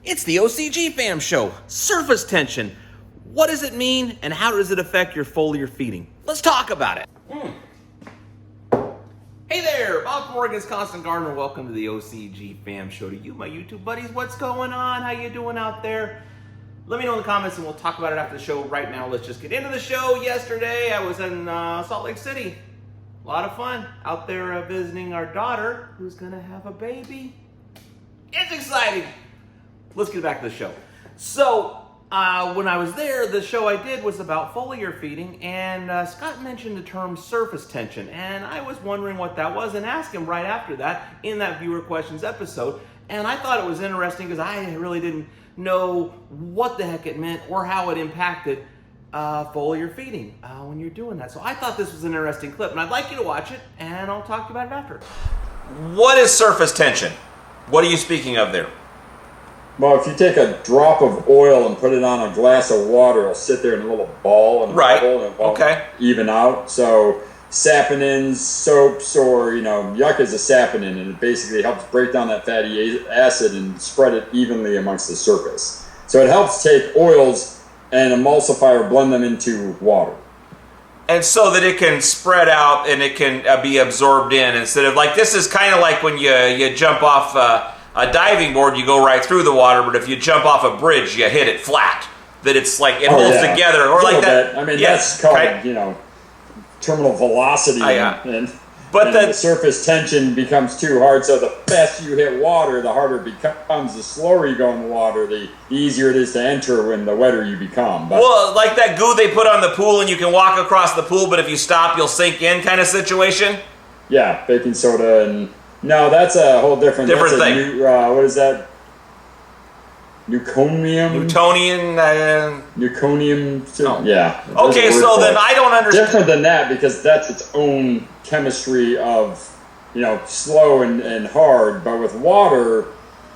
It's the OCGFAM show. Surface tension. What does it mean and how does it affect your foliar feeding? Let's talk about it. Hey there, Bob from Oregon's Constant Gardener. Welcome to the OCGFAM show. To you, my YouTube buddies, what's going on? How you doing out there? Let me know in the comments and we'll talk about it after the show. Right now, let's just get into the show. Yesterday, I was in Salt Lake City. A lot of fun out there visiting our daughter who's gonna have a baby. It's exciting. Let's get back to the show. So, when I was there, the show I did was about foliar feeding, and Scott mentioned the term surface tension, and I was wondering what that was and asked him right after that in that viewer questions episode, and I thought it was interesting because I really didn't know what the heck it meant or how it impacted foliar feeding when you're doing that. So I thought this was an interesting clip, and I'd like you to watch it, and I'll talk to you about it after. What is surface tension? What are you speaking of there? Well, if you take a drop of oil and put it on a glass of water, it'll sit there in a little ball and bubble and it won't even out. So saponins, soaps, or yucca is a saponin, and it basically helps break down that fatty acid and spread it evenly amongst the surface. So it helps take oils and emulsify or blend them into water. And so that it can spread out and it can be absorbed in instead of like, this is kind of like when you jump off a diving board, you go right through the water, but if you jump off a bridge, you hit it flat. That it's like, it holds together, or like that. I mean, that's called, terminal velocity. But the surface tension becomes too hard, so the faster you hit water, the harder it becomes. The slower you go in the water, the easier it is to enter when the wetter you become. But, well, like that goo they put on the pool and you can walk across the pool, but if you stop, you'll sink in kind of situation? Yeah, baking soda and... No, that's a whole different thing. What is that? Newtonian. Oh. Yeah. Okay, so then I don't understand. Different than that because that's its own chemistry of, slow and hard. But with water,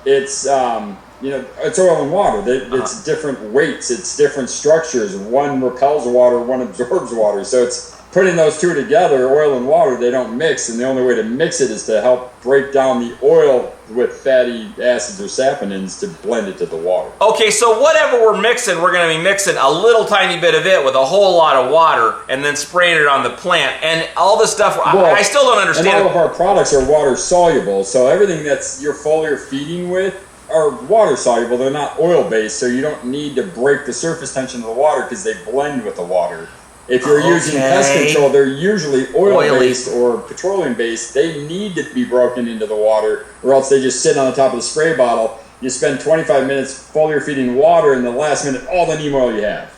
it's it's oil and water. It's different weights. It's different structures. One repels water, one absorbs water. So it's putting those two together, oil and water, they don't mix, and the only way to mix it is to help break down the oil with fatty acids or saponins to blend it to the water. Okay, so whatever we're mixing, we're going to be mixing a little tiny bit of it with a whole lot of water and then spraying it on the plant. And all this stuff, I still don't understand. And all of our products are water soluble, so everything that's your foliar feeding with are water soluble. They're not oil based, so you don't need to break the surface tension of the water because they blend with the water. If you're using pest control, they're usually oil-based or petroleum-based. They need to be broken into the water, or else they just sit on the top of the spray bottle. You spend 25 minutes foliar feeding water, and the last minute, all the neem oil you have.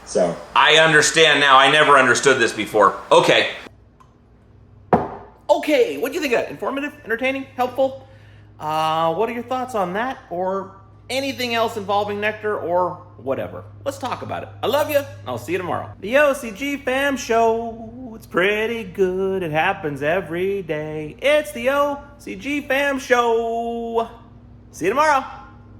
So I understand now. I never understood this before. Okay. Okay, what do you think of that? Informative, entertaining, helpful? What are your thoughts on that, or anything else involving Nectar, or whatever? Let's talk about it. I love you. I'll see you tomorrow. The OCGFAM show. It's pretty good. It happens every day. It's the OCGFAM show. See you tomorrow.